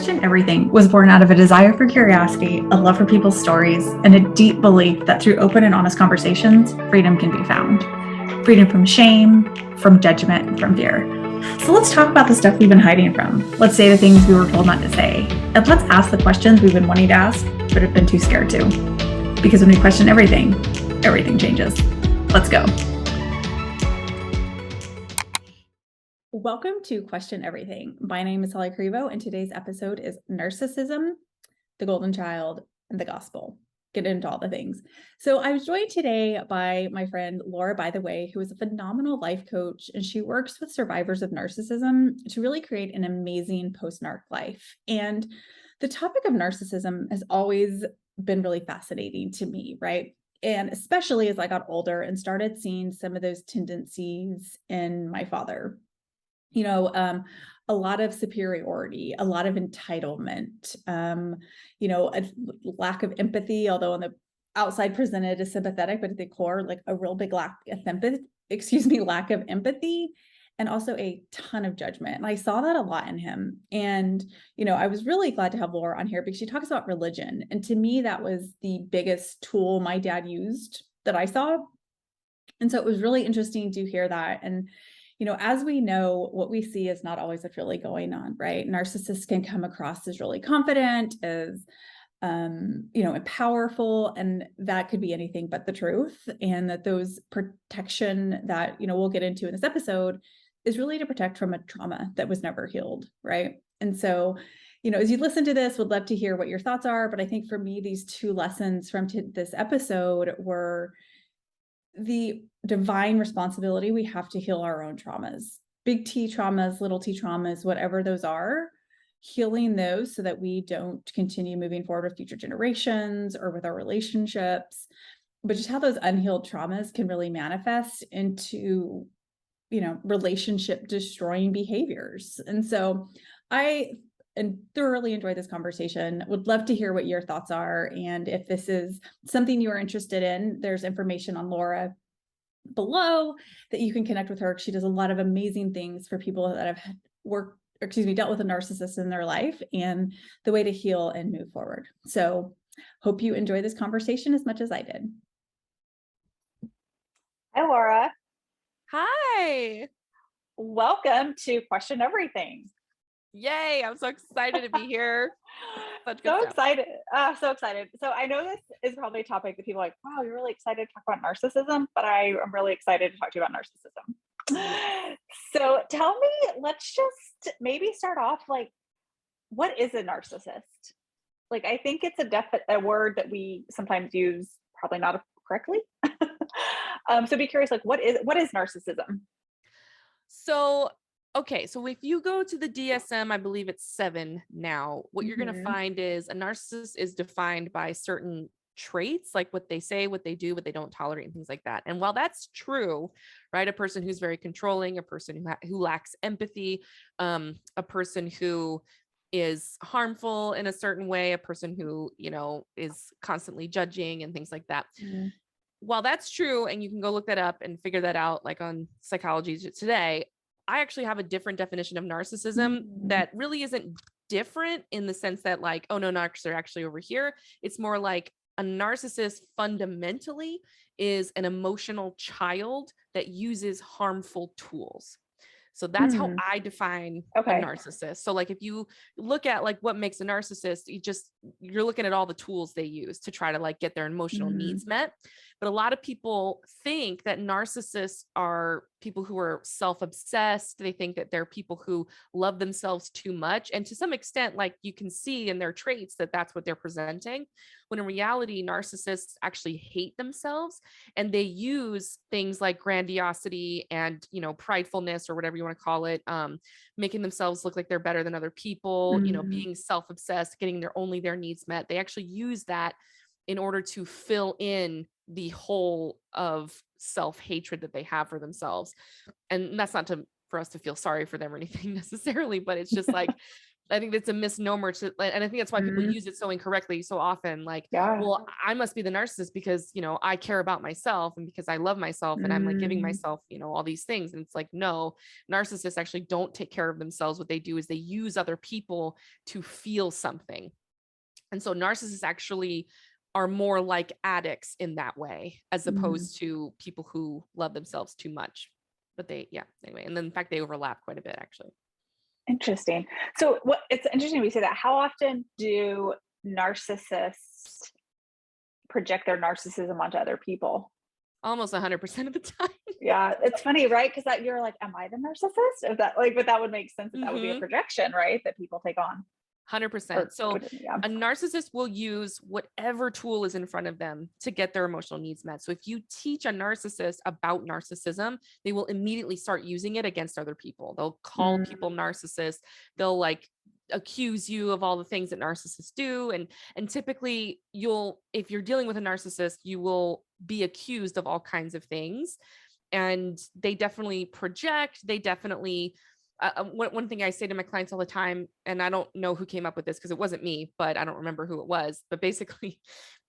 Question Everything was born out of a desire for curiosity, a love for people's stories, and a deep belief that through open and honest conversations, freedom can be found. Freedom from shame, from judgment, and from fear. So let's talk about the stuff we've been hiding from. Let's say the things we were told not to say. And let's ask the questions we've been wanting to ask, but have been too scared to. Because when we question everything, everything changes. Let's go. Welcome to Question Everything. My name is Holly Crivo, and today's episode is Narcissism, the Golden Child, and the Gospel. Get into all the things. So I was joined today by my friend Laura Bytheway, who is a phenomenal life coach, and she works with survivors of narcissism to really create an amazing post-narc life. And the topic of narcissism has always been really fascinating to me, right? And especially as I got older and started seeing some of those tendencies in my father. A lot of superiority, a lot of entitlement, a lack of empathy, although on the outside presented as sympathetic, but at the core, like a real big lack of empathy, and also a ton of judgment. And I saw that a lot in him. And, I was really glad to have Laura on here because she talks about religion. And to me, that was the biggest tool my dad used that I saw. And so it was really interesting to hear that. And as we know, what we see is not always what's really going on, right? Narcissists can come across as really confident, as, and powerful, and that could be anything but the truth. And that those protection that, we'll get into in this episode is really to protect from a trauma that was never healed, right? And so, as you listen to this, would love to hear what your thoughts are. But I think for me, these two lessons from this episode were the divine responsibility we have to heal our own traumas, big T traumas, little T traumas, whatever those are, healing those so that we don't continue moving forward with future generations or with our relationships, but just how those unhealed traumas can really manifest into, relationship destroying behaviors. And so and thoroughly enjoyed this conversation. Would love to hear what your thoughts are. And if this is something you are interested in, there's information on Laura below that you can connect with her. She does a lot of amazing things for people that have dealt with a narcissist in their life and the way to heal and move forward. So hope you enjoy this conversation as much as I did. Hi, Laura. Hi. Welcome to Question Everything. Yay, I'm so excited to be here. So excited. So I know this is probably a topic that people are like, wow, you're really excited to talk about narcissism, but I am really excited to talk to you about narcissism. So tell me, let's just maybe start off like, what is a narcissist? Like, I think it's a word that we sometimes use, probably not correctly. So be curious, like, what is narcissism? So if you go to the DSM, I believe it's 7 now, what you're going to find is a narcissist is defined by certain traits, like what they say, what they do, what they don't tolerate, and things like that. And while that's true, right, a person who's very controlling, a person who lacks empathy, a person who is harmful in a certain way, a person who, is constantly judging and things like that. While that's true, and you can go look that up and figure that out, like on Psychology Today, I actually have a different definition of narcissism that really isn't different in the sense that like, oh no, narcissists are actually over here. It's more like a narcissist fundamentally is an emotional child that uses harmful tools. So that's how I define a narcissist. So like, if you look at like what makes a narcissist, you're looking at all the tools they use to try to like get their emotional needs met. But a lot of people think that narcissists are people who are self-obsessed. They think that they're people who love themselves too much. And to some extent, like you can see in their traits that that's what they're presenting. When in reality, narcissists actually hate themselves, and they use things like grandiosity and, pridefulness, or whatever you want to call it, making themselves look like they're better than other people, being self-obsessed, getting their needs met. They actually use that in order to fill in the hole of self-hatred that they have for themselves. And that's not for us to feel sorry for them or anything necessarily, but it's just like I think that's a misnomer and I think that's why people Mhm. use it so incorrectly so often. Like, Yeah. well, I must be the narcissist because, I care about myself and because I love myself and I'm like giving Mm. myself, all these things. And it's like, no, narcissists actually don't take care of themselves. What they do is they use other people to feel something. And so narcissists actually are more like addicts in that way, as Mm. opposed to people who love themselves too much. But anyway. And then in fact, they overlap quite a bit, actually. Interesting. So what it's interesting we say that. How often do narcissists project their narcissism onto other people? Almost 100% of the time. Yeah, it's funny, right? Because that you're like, am I the narcissist? If that like, but that would make sense that that would be a Mhm. projection, right? That people take on. 100%. Or So yeah. a narcissist will use whatever tool is in front of them to get their emotional needs met. So if you teach a narcissist about narcissism, they will immediately start using it against other people. They'll call Mm. people narcissists. They'll like accuse you of all the things that narcissists do. And typically if you're dealing with a narcissist, you will be accused of all kinds of things. And they definitely project, they definitely one thing I say to my clients all the time, and I don't know who came up with this because it wasn't me, but I don't remember who it was. But basically,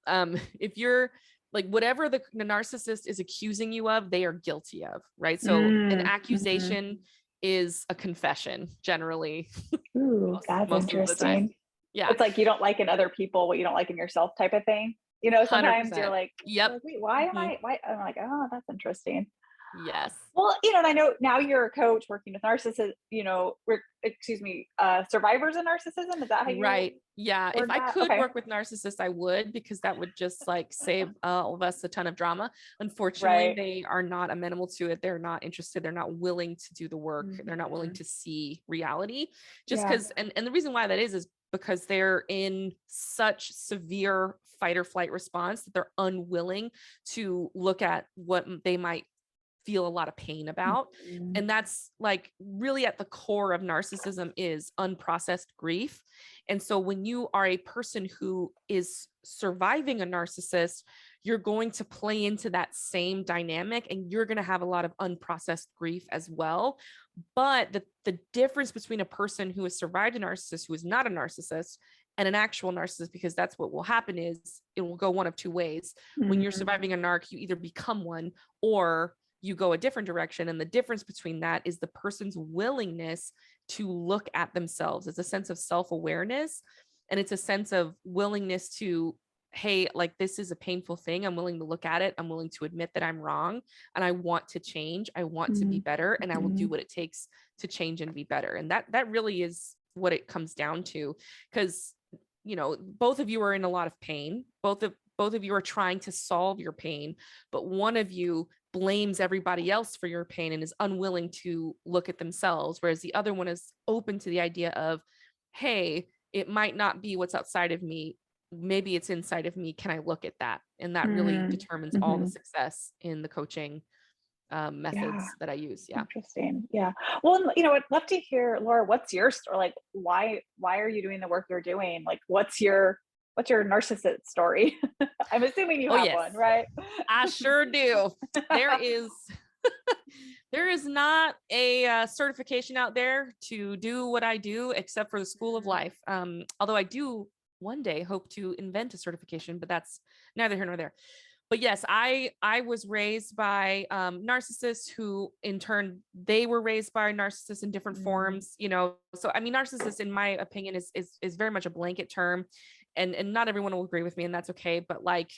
if you're like whatever the narcissist is accusing you of, they are guilty of, right? So an Mm. Mhm. accusation is a confession, generally, Ooh, that's most of the time. interesting. Yeah, It's like you don't like in other people what you don't like in yourself type of thing. Sometimes 100%. you're Yep. like, wait, why am Mhm. I? Why? I'm like, oh, that's interesting. Yes. Well, and I know now you're a coach working with narcissists, survivors of narcissism. Is that how you Right. Yeah. If word I that? could Okay. work with narcissists, I would, because that would just like save all of us a ton of drama. Unfortunately, Right. they are not amenable to it. They're not interested. They're not willing to do the work. They're not willing Mhm. to see reality just Yeah. because. And the reason why that is because they're in such severe fight or flight response that they're unwilling to look at what they might feel a lot of pain about. Mhm. And that's like really at the core of narcissism is unprocessed grief. And so when you are a person who is surviving a narcissist, you're going to play into that same dynamic and you're going to have a lot of unprocessed grief as well. But the difference between a person who has survived a narcissist who is not a narcissist and an actual narcissist, because that's what will happen, is it will go one of two ways. When you're Mhm. surviving a narc, you either become one or you go a different direction. And the difference between that is the person's willingness to look at themselves. It's a sense of self-awareness. And it's a sense of willingness to, hey, like this is a painful thing. I'm willing to look at it. I'm willing to admit that I'm wrong. And I want to change. I want to be Mhm. better. And I will do Mhm. what it takes to change and be better. And that really is what it comes down to. Because both of you are in a lot of pain. Both of you are trying to solve your pain, but one of you blames everybody else for your pain and is unwilling to look at themselves, whereas the other one is open to the idea of, hey, it might not be what's outside of me, maybe it's inside of me, can I look at that? And that really Mhm. determines all the Mhm. success in the coaching Yeah. methods that I use. Yeah. Interesting. Yeah. Well, and, I'd love to hear, Laura, what's your story? Like, why are you doing the work you're doing? Like, what's your narcissist story? I'm assuming you Oh have yes, one, right? I sure do. There is there is not a certification out there to do what I do except for the School of Life. Although I do one day hope to invent a certification, but that's neither here nor there. But yes, I was raised by narcissists who in turn they were raised by narcissists in different Mhm. forms. So I mean, narcissist in my opinion is very much a blanket term, and not everyone will agree with me, and that's okay. But like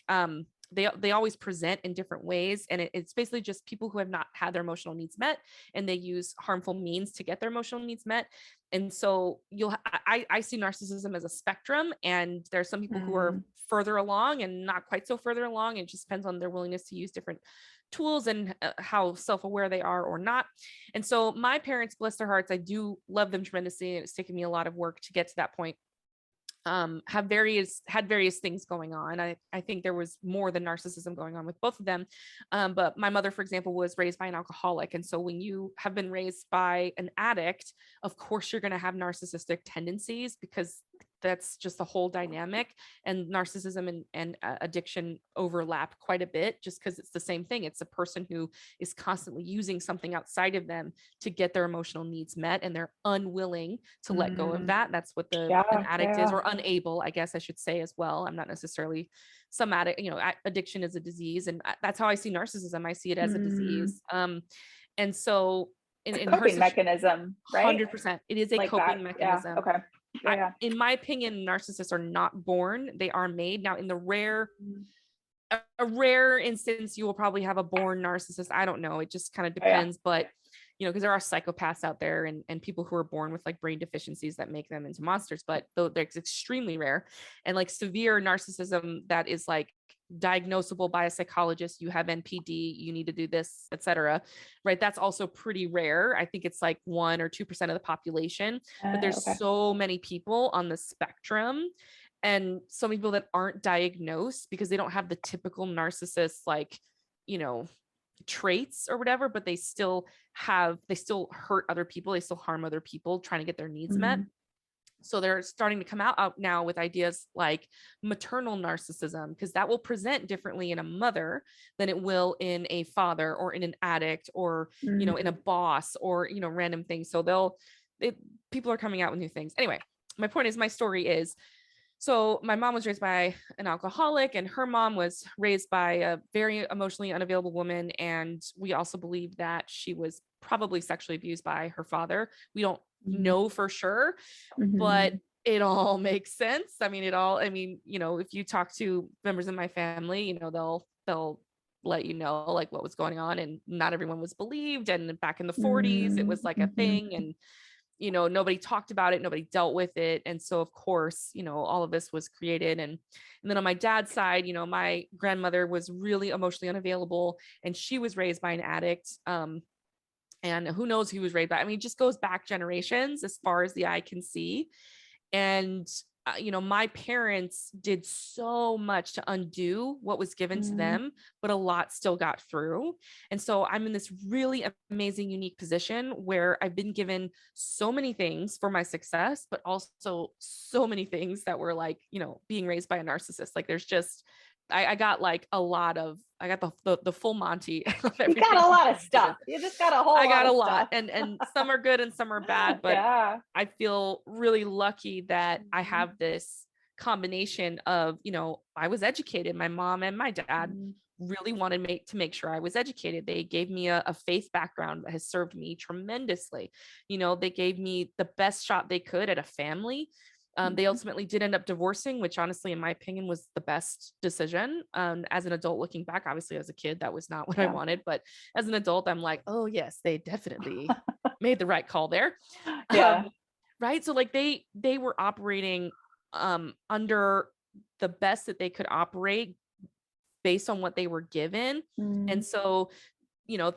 they always present in different ways, and it's basically just people who have not had their emotional needs met, and they use harmful means to get their emotional needs met. And so I see narcissism as a spectrum, and there are some people who are Mhm. further along and not quite so further along. It just depends on their willingness to use different tools and how self-aware they are or not. And so my parents, bless their hearts, I do love them tremendously, and it's taken me a lot of work to get to that point. Had various things going on. I think there was more than narcissism going on with both of them. But my mother, for example, was raised by an alcoholic. And so when you have been raised by an addict, of course, you're going to have narcissistic tendencies because that's just the whole dynamic. And narcissism and addiction overlap quite a bit, just because it's the same thing. It's a person who is constantly using something outside of them to get their emotional needs met, and they're unwilling to let go of that. That's what an addict is, or unable, I guess I should say as well. I'm not necessarily some addict, addiction is a disease, and that's how I see narcissism. I see it as a disease. And so in her coping mechanism, right? 100%, it is a like coping that. mechanism. Okay. In my opinion, narcissists are not born, they are made. Now, in the a rare instance, you will probably have a born narcissist. I don't know. It just kind of depends, but because there are psychopaths out there and people who are born with like brain deficiencies that make them into monsters, but though they're extremely rare. And like severe narcissism that is like diagnosable by a psychologist, you have NPD, you need to do this, etc. Right? That's also pretty rare. I think it's like 1 or 2% of the population, but there's so many people on the spectrum, and so many people that aren't diagnosed because they don't have the typical narcissist, like, traits or whatever, but they still hurt other people. They still harm other people trying to get their needs met. So they're starting to come out now with ideas like maternal narcissism, because that will present differently in a mother than it will in a father or in an addict or, in a boss or, random things. So people are coming out with new things. Anyway, my point is, my story is, so my mom was raised by an alcoholic, and her mom was raised by a very emotionally unavailable woman. And we also believe that she was probably sexually abused by her father. We don't know for sure, but it all makes sense. If you talk to members of my family, they'll let you know like what was going on, and not everyone was believed. And back in the 40s, it was like a thing, and nobody talked about it, nobody dealt with it. And so of course, all of this was created. And then on my dad's side, my grandmother was really emotionally unavailable, and she was raised by an addict. And who knows who was raised by, it just goes back generations as far as the eye can see. And my parents did so much to undo what was given to them, but a lot still got through. And so I'm in this really amazing, unique position where I've been given so many things for my success, but also so many things that were like, being raised by a narcissist. Like there's just, I got like I got the full Monty of everything. You got a lot of stuff. You just got a whole I got lot a of lot, stuff. and some are good and some are bad, but I feel really lucky that I have this combination of, I was educated. My mom and my dad really wanted to make sure I was educated. They gave me a faith background that has served me tremendously. They gave me the best shot they could at a family. They ultimately did end up divorcing, which honestly, in my opinion, was the best decision. As an adult looking back, obviously as a kid, that was not what I wanted, but as an adult, I'm like, oh yes, they definitely made the right call there. Right. So like they were operating under the best that they could operate based on what they were given. And so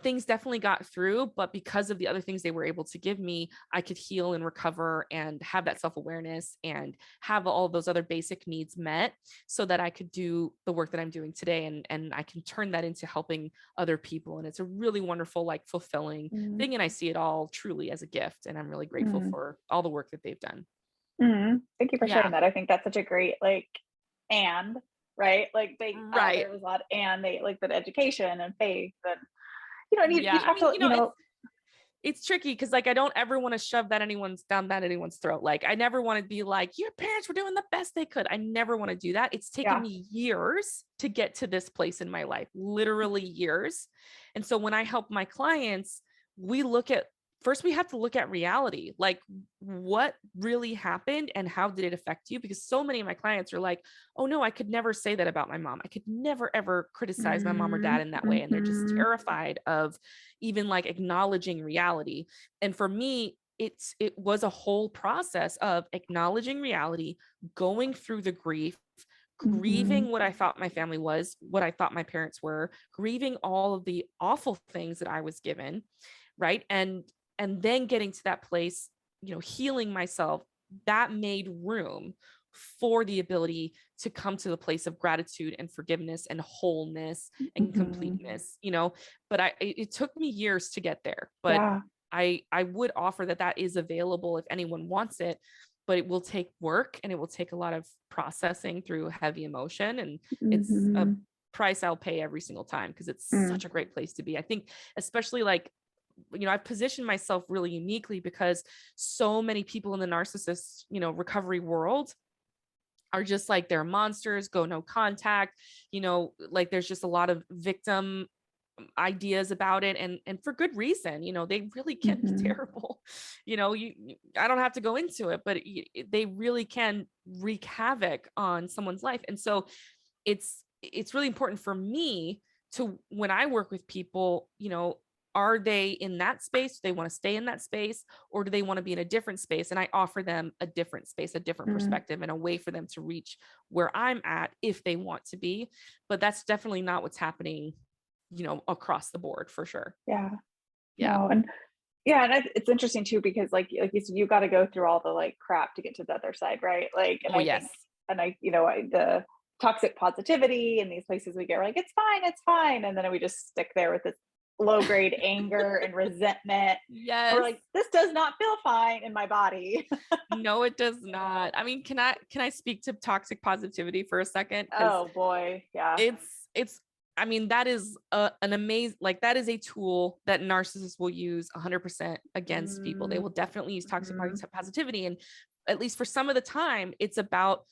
things definitely got through, but because of the other things they were able to give me, I could heal and recover and have that self-awareness and have all those other basic needs met so that I could do the work that I'm doing today. And I can turn that into helping other people. And it's a really wonderful, like fulfilling thing. And I see it all truly as a gift. And I'm really grateful for all the work that they've done. Thank you for sharing that. I think that's such a great, right? Like there was a lot, and they like that education and faith and, it's tricky because like I don't ever want to shove that down anyone's throat. Like I never want to be like, your parents were doing the best they could. I never want to do that. It's taken me years to get to this place in my life, literally years. And so when I help my clients, we have to look at reality, like what really happened and how did it affect you? Because so many of my clients are like, oh no, I could never say that about my mom. I could never, ever criticize my mom or dad in that way. And they're just terrified of even like acknowledging reality. And for me, it was a whole process of acknowledging reality, going through the grief, grieving what I thought my family was, what I thought my parents were, grieving all of the awful things that I was given. Right. And then getting to that place, healing myself, that made room for the ability to come to the place of gratitude and forgiveness and wholeness and completeness, but it took me years to get there, but I would offer that is available if anyone wants it. but it will take work and it will take a lot of processing through heavy emotion. And it's a price I'll pay every single time, because it's such a great place to be. I think, especially like, I've positioned myself really uniquely because so many people in the narcissist, recovery world are just like, they're monsters, go no contact, like there's just a lot of victim ideas about it, and for good reason. They really can be terrible. I don't have to go into it, but they really can wreak havoc on someone's life. And so it's really important for me to, when I work with people, are they in that space? Do they want to stay in that space, or do they want to be in a different space? And I offer them a different space, a different perspective, and a way for them to reach where I'm at if they want to be. But that's definitely not what's happening, across the board, for sure. Yeah. Yeah. No, and it's interesting too, because like you said, you got to go through all the like crap to get to the other side, right? Like, and Oh, I yes. think, and the toxic positivity in these places we get, we're like, it's fine. And then we just stick there with this low grade anger and resentment. Yes. And we're like, this does not feel fine in my body. No, it does not. I mean, can I speak to toxic positivity for a second? Oh boy. Yeah. It's I mean, that is an amazing, like, that is a tool that narcissists will use 100% against people. They will definitely use toxic positivity. And at least for some of the time, it's about,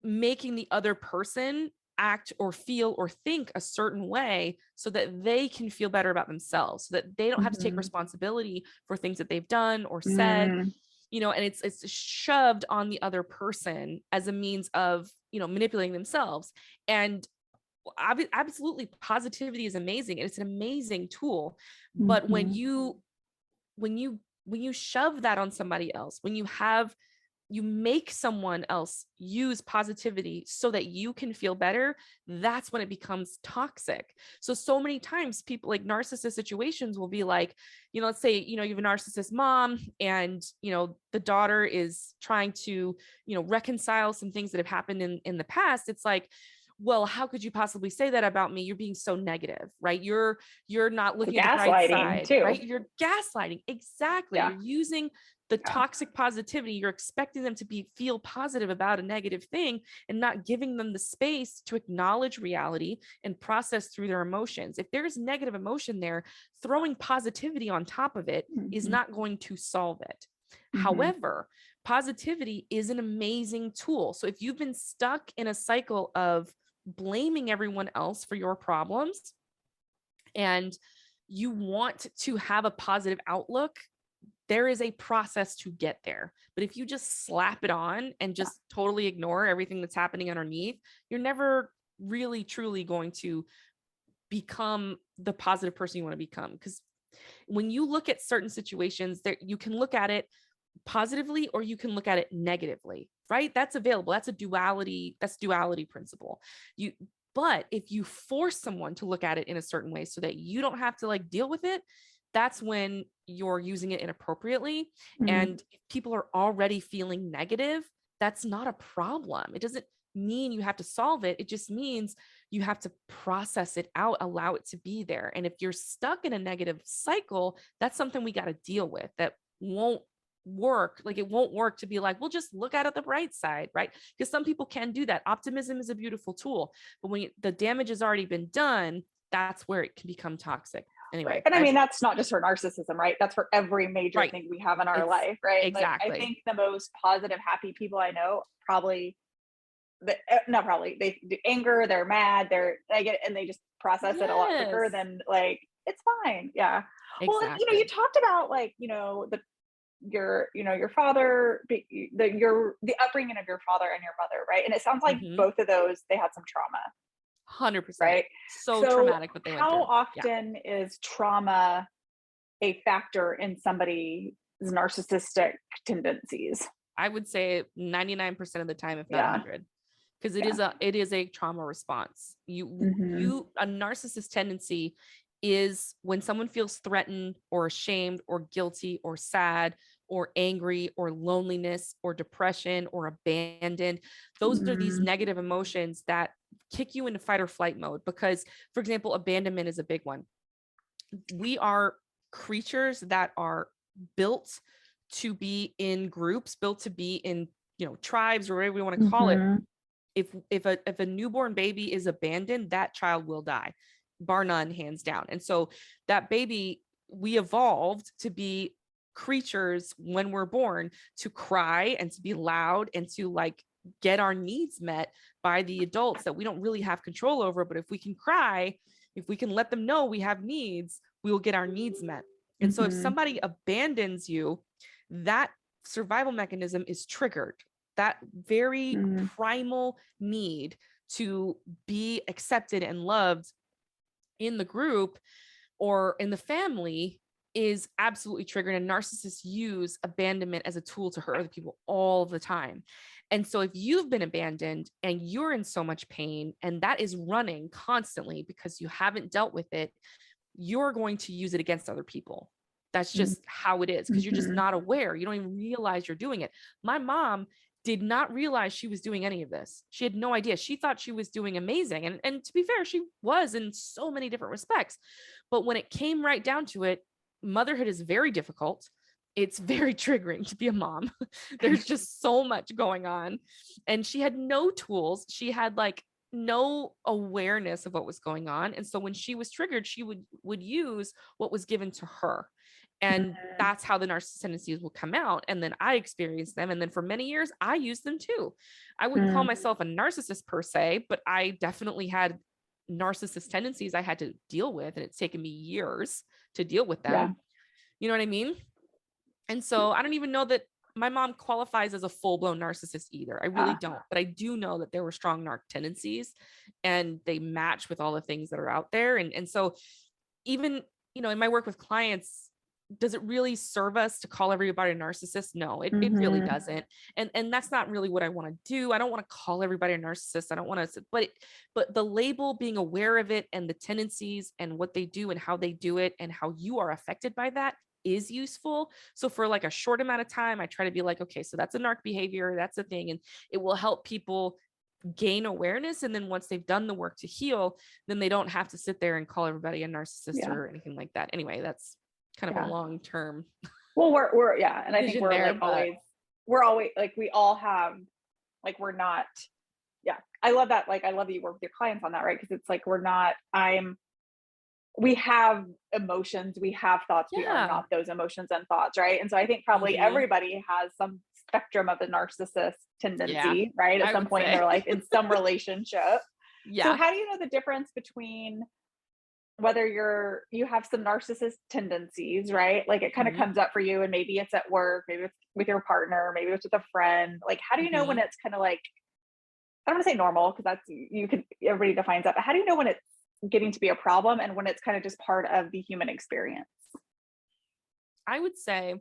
making the other person act or feel or think a certain way so that they can feel better about themselves, so that they don't have to take responsibility for things that they've done or said, and it's shoved on the other person as a means of, manipulating themselves. And absolutely, positivity is amazing, and it's an amazing tool. But when you shove that on somebody else, when you make someone else use positivity so that you can feel better, that's when it becomes toxic. So many times people, like, narcissist situations will be like, let's say, you have a narcissist mom, and, the daughter is trying to, reconcile some things that have happened in the past. It's like, well, how could you possibly say that about me? You're being so negative, right? You're not looking at the bright side, too. right? You're gaslighting. Exactly. Yeah. You're using the toxic positivity. You're expecting them to feel positive about a negative thing, and not giving them the space to acknowledge reality and process through their emotions. If there's negative emotion there, throwing positivity on top of it is not going to solve it. However, positivity is an amazing tool. So if you've been stuck in a cycle of blaming everyone else for your problems, and you want to have a positive outlook, there is a process to get there. But if you just slap it on and just totally ignore everything that's happening underneath, you're never really truly going to become the positive person you want to become. Because when you look at certain situations, there, you can look at it positively or you can look at it negatively, right? That's available. That's a duality. That's duality principle. But if you force someone to look at it in a certain way so that you don't have to like deal with it, that's when you're using it inappropriately. And if people are already feeling negative, that's not a problem. It doesn't mean you have to solve it. It just means you have to process it out, allow it to be there. And if you're stuck in a negative cycle, that's something we got to deal with. That won't work. Like, it won't work to be like, we'll just look at it the bright side, right? Because some people can do that. Optimism is a beautiful tool, but when the damage has already been done, that's where it can become toxic. Anyway, and I mean, that's not just for narcissism, right? That's for every major thing we have in our life, right? Exactly. Like, I think the most positive, happy people I know they do anger, they're mad, and they just process it a lot quicker than like, it's fine. Yeah. Exactly. Well, you talked about like, your father, the upbringing of your father and your mother, right? And it sounds like both of those, they had some trauma. 100%. Right. So traumatic what they went through. How often is trauma a factor in somebody's narcissistic tendencies? I would say 99% of the time, if not 100, because it is a trauma response. A narcissist tendency is when someone feels threatened or ashamed or guilty or sad or angry or loneliness or depression or abandoned. Those are these negative emotions that kick you into fight or flight mode. Because, for example, abandonment is a big one. We are creatures that are built to be in groups, built to be in, tribes or whatever we want to call it. If a newborn baby is abandoned, that child will die, bar none, hands down. And so that baby, we evolved to be creatures when we're born to cry and to be loud and to like get our needs met by the adults that we don't really have control over. But if we can cry, if we can let them know we have needs, we will get our needs met. And so if somebody abandons you, that survival mechanism is triggered. That very primal need to be accepted and loved in the group or in the family is absolutely triggered. And narcissists use abandonment as a tool to hurt other people all the time. And so if you've been abandoned and you're in so much pain and that is running constantly because you haven't dealt with it, you're going to use it against other people. That's just how it is, because you're just not aware. You don't even realize you're doing it. My mom did not realize she was doing any of this. She had no idea. She thought she was doing amazing. And to be fair, she was in so many different respects. But when it came right down to it, motherhood is very difficult. It's very triggering to be a mom. There's just so much going on. And she had no tools. She had like no awareness of what was going on. And so when she was triggered, she would use what was given to her. And that's how the narcissist tendencies will come out. And then I experienced them. And then for many years, I used them too. I wouldn't call myself a narcissist per se, but I definitely had narcissist tendencies I had to deal with. And it's taken me years to deal with them. Yeah. You know what I mean? And so I don't even know that my mom qualifies as a full-blown narcissist either. I really don't. But I do know that there were strong narc tendencies and they match with all the things that are out there. And so even, in my work with clients, does it really serve us to call everybody a narcissist? No, it really doesn't. And that's not really what I want to do. I don't want to call everybody a narcissist. I don't want to, but the label, being aware of it and the tendencies and what they do and how they do it and how you are affected by that is useful. So for like a short amount of time, I try to be like, okay, so that's a narc behavior. That's a thing. And it will help people gain awareness. And then once they've done the work to heal, then they don't have to sit there and call everybody a narcissist or anything like that. Anyway, that's kind of a long-term. Well, we're and I think we're there, like always like we all have, like, we're not, I love that. Like, I love that you work with your clients on that, right? Because it's like, we have emotions, we have thoughts, we are not those emotions and thoughts, right? And so I think probably everybody has some spectrum of the narcissist tendency, right? At some point in their life, in some relationship. So how do you know the difference between whether you have some narcissist tendencies, right? Like it kind of comes up for you and maybe it's at work, maybe it's with your partner, maybe it's with a friend. Like, how do you know when it's kind of like, I don't want to say normal, because that's, everybody defines that, but how do you know when it's getting to be a problem and when it's kind of just part of the human experience? I would say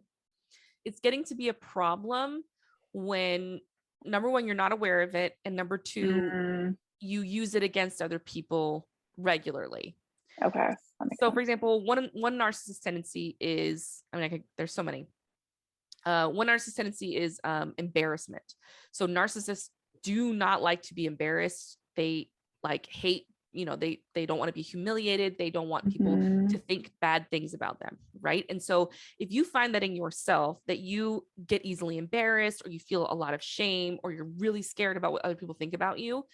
it's getting to be a problem when, number one, you're not aware of it. And number two, you use it against other people regularly. Okay. So for example, one narcissist tendency is, there's so many. One narcissist tendency is embarrassment. So narcissists do not like to be embarrassed. They like hate, they don't want to be humiliated. They don't want people to think bad things about them. Right. And so if you find that in yourself, that you get easily embarrassed or you feel a lot of shame or you're really scared about what other people think about you,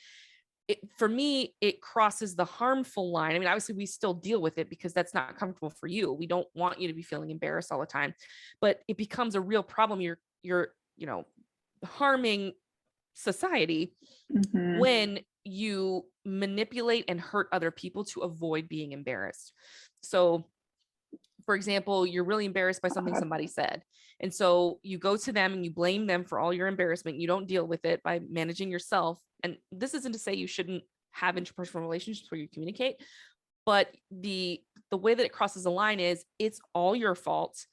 for me, it crosses the harmful line. I mean, obviously we still deal with it because that's not comfortable for you. We don't want you to be feeling embarrassed all the time, but it becomes a real problem. You're harming society when you manipulate and hurt other people to avoid being embarrassed. So for example, you're really embarrassed by something somebody said. And so you go to them and you blame them for all your embarrassment. You don't deal with it by managing yourself. And this isn't to say you shouldn't have interpersonal relationships where you communicate, but the way that it crosses the line is it's all your fault.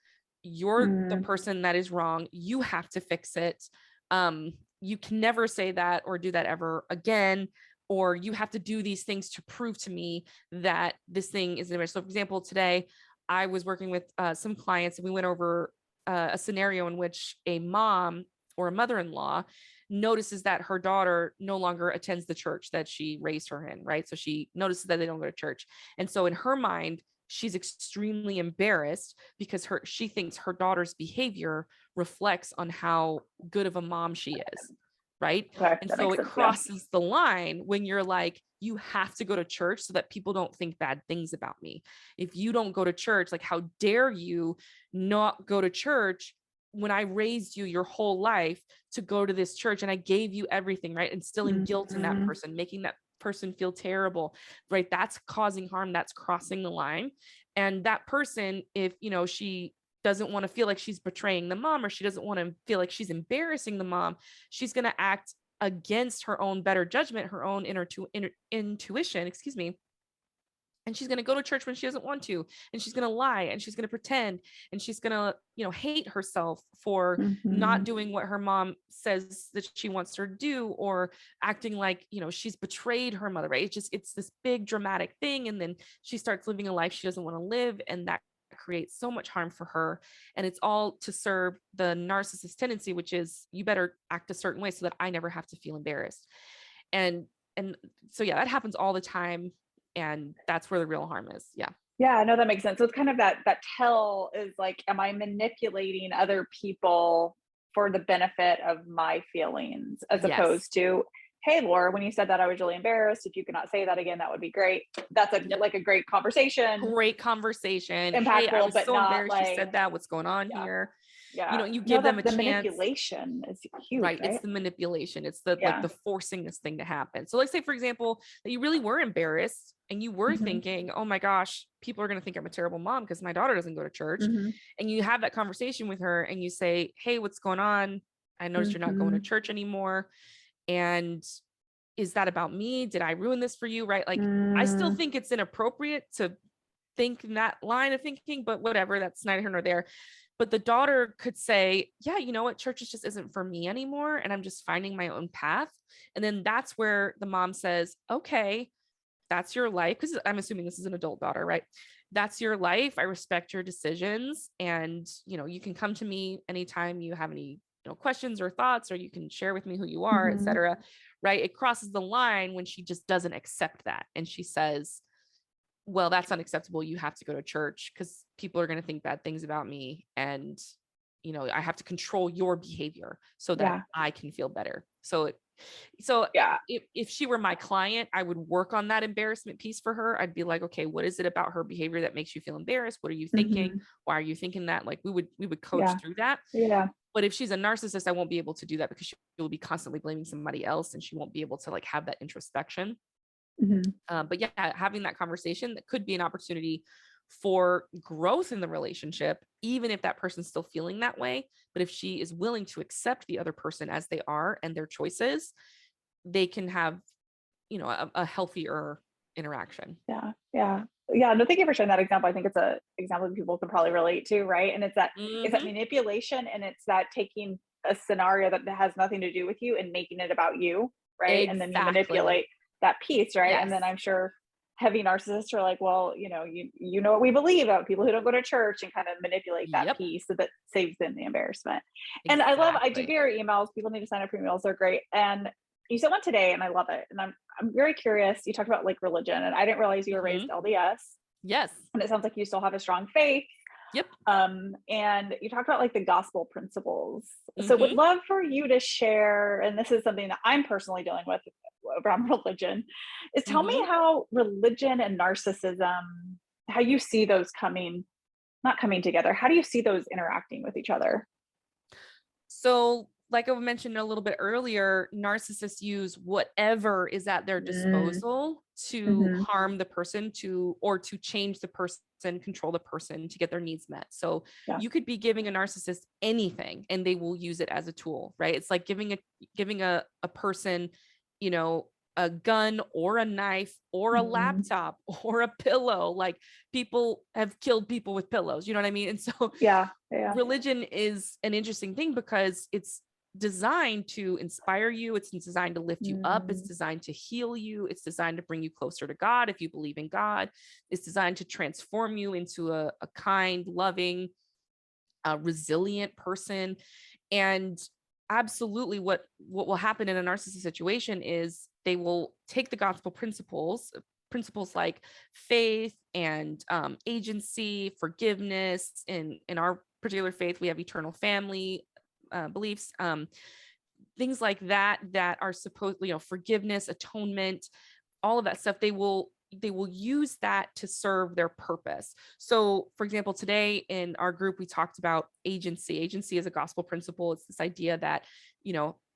You're the person that is wrong. You have to fix it. You can never say that or do that ever again, or you have to do these things to prove to me that this thing is embarrassing. So for example, today I was working with some clients and we went over a scenario in which a mom or a mother-in-law notices that her daughter no longer attends the church that she raised her in, right? So she notices that they don't go to church. And so in her mind, she's extremely embarrassed because she thinks her daughter's behavior reflects on how good of a mom she is. Right. Okay, And that so makes it sense. crosses the line when you're like, you have to go to church so that people don't think bad things about me. If you don't go to church, like, how dare you not go to church when I raised you your whole life to go to this church and I gave you everything, right? Instilling guilt in that Mhm. person, making that person feel terrible, right? That's causing harm. That's crossing the line. And that person, if, she doesn't want to feel like she's betraying the mom, or she doesn't want to feel like she's embarrassing the mom, she's going to act against her own better judgment, her own intuition, excuse me. And she's going to go to church when she doesn't want to, and she's going to lie, and she's going to pretend, and she's going to, hate herself for not Mhm. doing what her mom says that she wants her to do, or acting like, she's betrayed her mother, right? It's this big dramatic thing. And then she starts living a life she doesn't want to live. And that creates so much harm for her. And it's all to serve the narcissist tendency, which is, you better act a certain way so that I never have to feel embarrassed. And so, yeah, that happens all the time. And that's where the real harm is. Yeah. Yeah, no, that makes sense. So it's kind of that tell is like, am I manipulating other people for the benefit of my feelings, as Yes. opposed to, hey, Laura, when you said that, I was really embarrassed. If you could not say that again, that would be great. That's like a great conversation. Great conversation. Hey, Impactful, I was but so not embarrassed you like, said that. What's going on yeah, here? yeah. You No, give them a the chance. manipulation is huge, Right. right? It's the manipulation. It's the Yeah. the forcing this thing to happen. So let's say, for example, that you really were embarrassed and you were Mhm. thinking, oh my gosh, people are going to think I'm a terrible mom because my daughter doesn't go to church. Mhm. And you have that conversation with her and you say, hey, what's going on? I noticed you're not going to Mhm. church anymore. And is that about me? Did I ruin this for you? Right. Like, I still Mm. think it's inappropriate to think in that line of thinking, but whatever, that's neither here nor there. But the daughter could say, yeah, you know what, church just isn't for me anymore, and I'm just finding my own path. And then that's where the mom says, okay, that's your life, because I'm assuming this is an adult daughter, right? That's your life. I respect your decisions, and you can come to me anytime you have any questions or thoughts, or you can share with me who you are, Mhm. etc. Right? It crosses the line when she just doesn't accept that, and she says, well, that's unacceptable. You have to go to church because people are going to think bad things about me. And, I have to control your behavior so that Yeah. I can feel better. So Yeah. if she were my client, I would work on that embarrassment piece for her. I'd be like, okay, what is it about her behavior that makes you feel embarrassed? What are you thinking? Mhm. Why are you thinking that? Like, we would coach Yeah. through that. Yeah. But if she's a narcissist, I won't be able to do that because she will be constantly blaming somebody else and she won't be able to like have that introspection. Mhm. But yeah, having that conversation, that could be an opportunity for growth in the relationship, even if that person's still feeling that way. But if she is willing to accept the other person as they are and their choices, they can have, a healthier interaction. Yeah. Yeah. Yeah. No, thank you for sharing that example. I think it's a example that people can probably relate to, right? And it's that Mm-hmm. manipulation, and it's that taking a scenario that has nothing to do with you and making it about you, right? And then you Exactly. manipulate that piece, right? And Yes. then I'm sure heavy narcissists are like, well, you know what we believe about people who don't go to church, and kind of manipulate that Yep. piece so that saves them the embarrassment. And I do Exactly. get your emails. People need to sign up for emails. They're great. And you sent one today and I love it. And I'm very curious. You talked about like religion, and I didn't realize you were raised Mm-hmm. LDS. Yes. And it sounds like you still have a strong faith. Yep. And you talked about like the gospel principles. So would Mm-hmm. love for you to share, and this is something that I'm personally dealing with around religion, is tell me Mm-hmm. how religion and narcissism, how you see those not coming together. How do you see those interacting with each other? So, like I mentioned a little bit earlier, narcissists use whatever is at their Mm. disposal to Mhm. harm the person, or to change the person, control the person to get their needs met. So Yeah. you could be giving a narcissist anything and they will use it as a tool, right? It's like giving a person, you know, a gun or a knife or a Mhm. laptop or a pillow. Like, people have killed people with pillows, you know what I mean? And so Yeah. Yeah. religion is an interesting thing because it's designed to inspire you. It's designed to lift you up. It's Mm. designed to heal you. It's designed to bring you closer to God if you believe in God. It's designed to transform you into a kind, loving, resilient person. And absolutely, what will happen in a narcissist situation is they will take the gospel principles, principles like faith and agency, forgiveness. In our particular faith, we have eternal family beliefs, things like that are supposed, forgiveness, atonement, all of that stuff. They will use that to serve their purpose. So for example, today in our group, we talked about agency. Agency is a gospel principle. It's this idea that,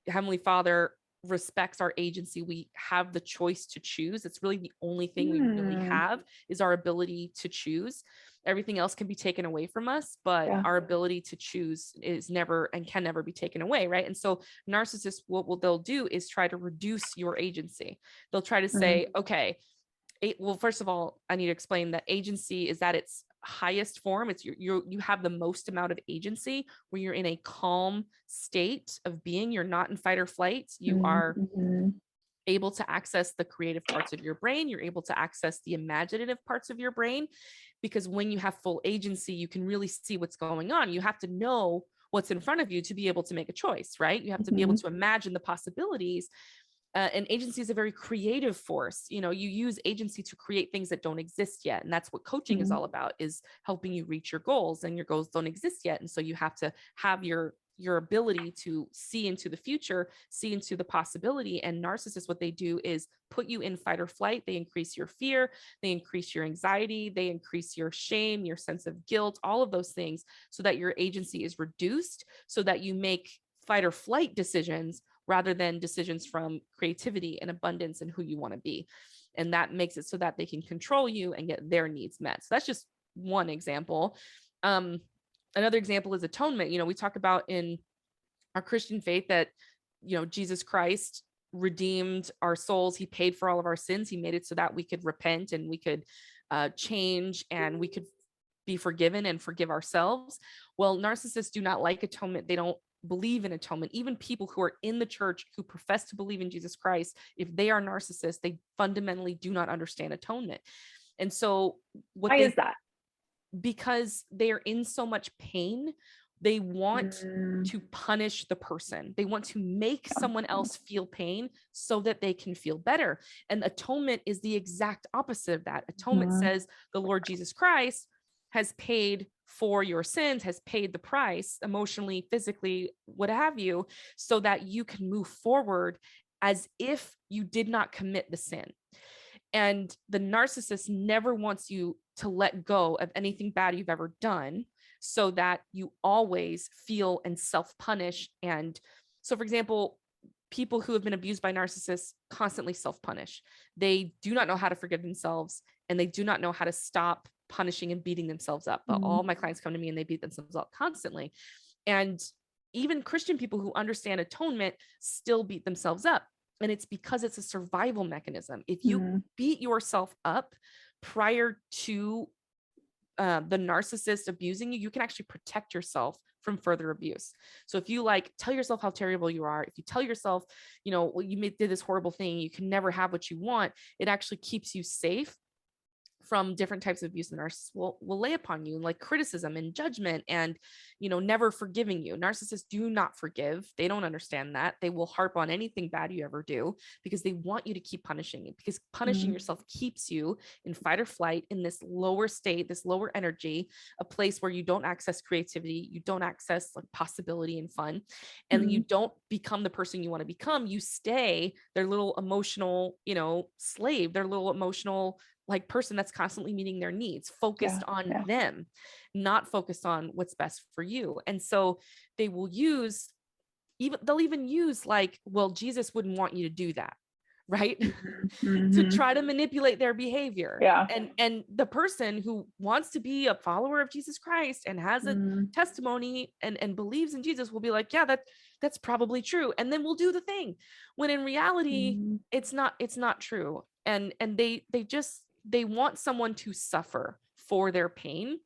Heavenly Father respects our agency. We have the choice to choose. It's really the only thing we really have is our ability to choose. Everything else can be taken away from us, but our ability to choose is never and can never be taken away, right? And so narcissists, what they'll do is try to reduce your agency. They'll try to say, okay, well, first of all, I need to explain that agency is at its highest form. It's you have the most amount of agency when you're in a calm state of being. You're not in fight or flight. You are able to access the creative parts of your brain. You're able to access the imaginative parts of your brain, because when you have full agency, you can really see what's going on. You have to know what's in front of you to be able to make a choice, right? You have to be able to imagine the possibilities. And agency is a very creative force. You use agency to create things that don't exist yet. And that's what coaching is all about, is helping you reach your goals, and your goals don't exist yet. And so you have to have your ability to see into the future, see into the possibility. And narcissists, what they do is put you in fight or flight. They increase your fear, they increase your anxiety, they increase your shame, your sense of guilt, all of those things, so that your agency is reduced, so that you make fight or flight decisions rather than decisions from creativity and abundance and who you want to be. And that makes it so that they can control you and get their needs met. So that's just one example. Another example is atonement. We talk about in our Christian faith that, Jesus Christ redeemed our souls. He paid for all of our sins. He made it so that we could repent and we could change and we could be forgiven and forgive ourselves. Well, narcissists do not like atonement. They don't believe in atonement. Even people who are in the church who profess to believe in Jesus Christ, if they are narcissists, they fundamentally do not understand atonement. And so why is that? Because they are in so much pain, they want to punish the person. They want to make someone else feel pain so that they can feel better. And atonement is the exact opposite of that. Atonement says the Lord Jesus Christ has paid for your sins, has paid the price emotionally, physically, what have you, so that you can move forward as if you did not commit the sin. And the narcissist never wants you to let go of anything bad you've ever done, so that you always feel and self-punish. And so, for example, people who have been abused by narcissists constantly self-punish. They do not know how to forgive themselves, and they do not know how to stop punishing and beating themselves up. But all my clients come to me and they beat themselves up constantly. And even Christian people who understand atonement still beat themselves up. And it's because it's a survival mechanism. If you beat yourself up prior to the narcissist abusing you, you can actually protect yourself from further abuse. So if you tell yourself how terrible you are, if you tell yourself, well, you did this horrible thing, you can never have what you want, it actually keeps you safe from different types of abuse the narcissist will lay upon you, like criticism and judgment and, never forgiving you. Narcissists do not forgive. They don't understand that. They will harp on anything bad you ever do because they want you to keep punishing you, because punishing yourself keeps you in fight or flight, in this lower state, this lower energy, a place where you don't access creativity, you don't access possibility and fun, and you don't become the person you want to become. You stay their little emotional, slave, their little emotional person that's constantly meeting their needs, focused on them, not focused on what's best for you. And so they will they'll even use well, Jesus wouldn't want you to do that, right? To try to manipulate their behavior. And the person who wants to be a follower of Jesus Christ and has a testimony and believes in Jesus will be like, yeah, that's probably true. And then we'll do the thing, when in reality, it's not true. And they want someone to suffer for their pain.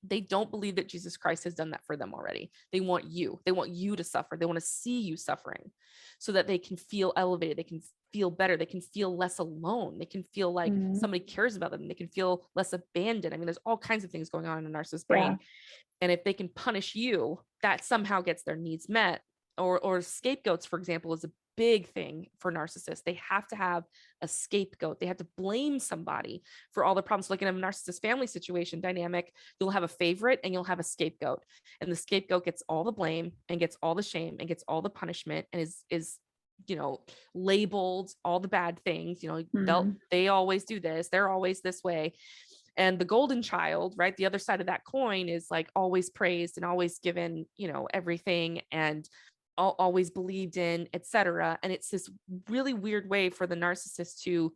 They don't believe that Jesus Christ has done that for them already. They want you to suffer. They want to see you suffering so that they can feel elevated. They can feel better. They can feel less alone. They can feel like somebody cares about them. They can feel less abandoned. I mean, there's all kinds of things going on in a narcissist's brain. And if they can punish you, that somehow gets their needs met. or scapegoats, for example, is a big thing for narcissists. They have to have a scapegoat. They have to blame somebody for all the problems. Like in a narcissist family situation dynamic, you'll have a favorite and you'll have a scapegoat, and the scapegoat gets all the blame and gets all the shame and gets all the punishment and is labeled all the bad things. They always do this. They're always this way. And the golden child, right? The other side of that coin is like always praised and always given, everything and always believed in, etc. And it's this really weird way for the narcissist to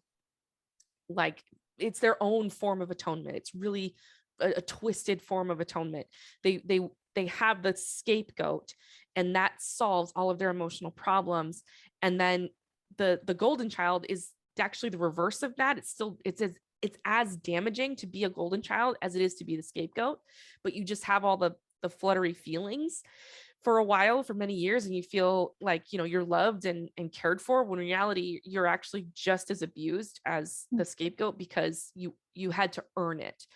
it's their own form of atonement. It's really a twisted form of atonement. They have the scapegoat, and that solves all of their emotional problems. And then the golden child is actually the reverse of that. It's as damaging to be a golden child as it is to be the scapegoat, but you just have all the fluttery feelings for a while, for many years, and you feel like, you're loved and cared for, when in reality, you're actually just as abused as the scapegoat, because you had to earn it.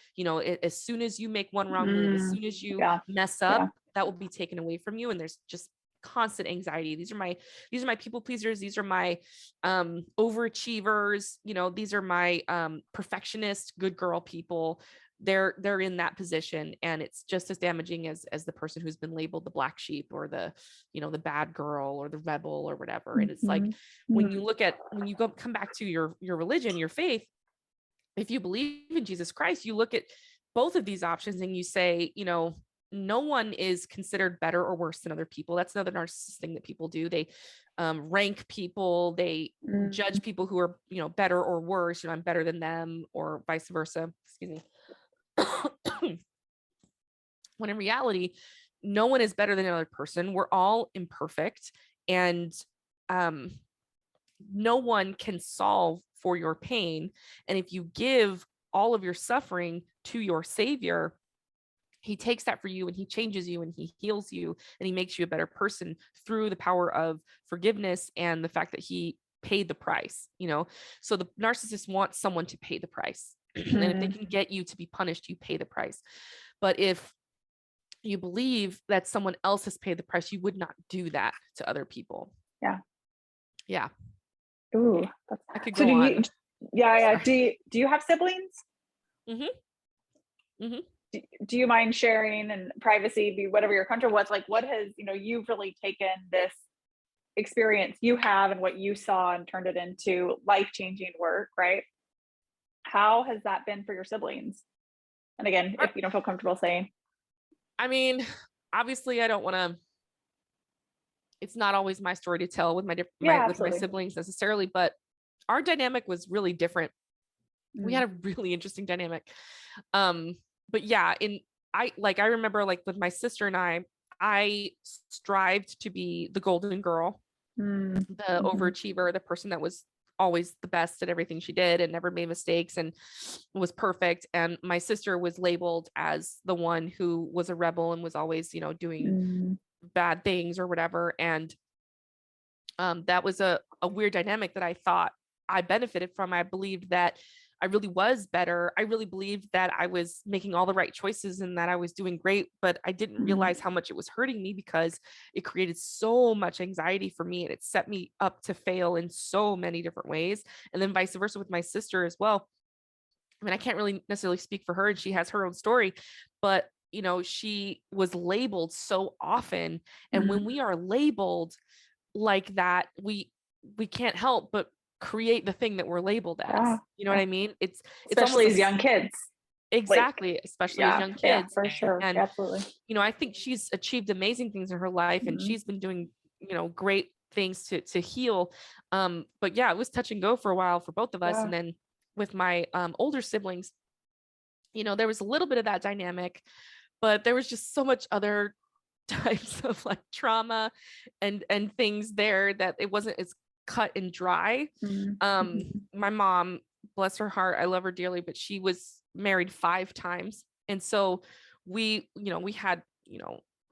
As soon as you make one wrong move, as soon as you mess up, that will be taken away from you. And there's just constant anxiety. These are my people pleasers. These are my overachievers. These are my perfectionist, good girl people. They're in that position, and it's just as damaging as the person who's been labeled the black sheep or the the bad girl or the rebel or whatever. And it's like, when you come back to your religion, your faith, if you believe in Jesus Christ, you look at both of these options and you say, no one is considered better or worse than other people. That's another narcissist thing that people do. They rank people, they judge people who are, better or worse. I'm better than them, or vice versa. Excuse me. When in reality, no one is better than another person. We're all imperfect, and no one can solve for your pain. And if you give all of your suffering to your savior, he takes that for you and he changes you and he heals you and he makes you a better person through the power of forgiveness and the fact that he paid the price. So the narcissist wants someone to pay the price. And if they can get you to be punished, you pay the price. But if you believe that someone else has paid the price, you would not do that to other people. Yeah. Ooh, I could go on. Do you have siblings? Do you mind sharing, and privacy be whatever you're comfortable with? Like, what has, you've really taken this experience you have and what you saw and turned it into life-changing work, right? How has that been for your siblings? And again, if you don't feel comfortable saying. I mean, obviously I don't want to, it's not always my story to tell with with my siblings necessarily, but our dynamic was really different. We had a really interesting dynamic. But yeah, I remember with my sister and I strived to be the golden girl, the overachiever, the person that was always the best at everything she did and never made mistakes and was perfect. And my sister was labeled as the one who was a rebel and was always, doing bad things or whatever. And that was a weird dynamic that I thought I benefited from. I believed that I really was better. I really believed that I was making all the right choices and that I was doing great, but I didn't realize how much it was hurting me because it created so much anxiety for me and it set me up to fail in so many different ways. And then vice versa with my sister as well. I mean, I can't really necessarily speak for her and she has her own story, but she was labeled so often. And when we are labeled like that, we can't help but create the thing that we're labeled as. You know what I mean? It's especially as young kids. Exactly, especially as young kids. Yeah, for sure. And absolutely. I think she's achieved amazing things in her life and she's been doing, great things to heal. But yeah, it was touch and go for a while for both of us. And then with my older siblings, there was a little bit of that dynamic, but there was just so much other types of trauma and things there that it wasn't as cut and dry. My mom, bless her heart, I love her dearly, but she was married 5 times. And so we had,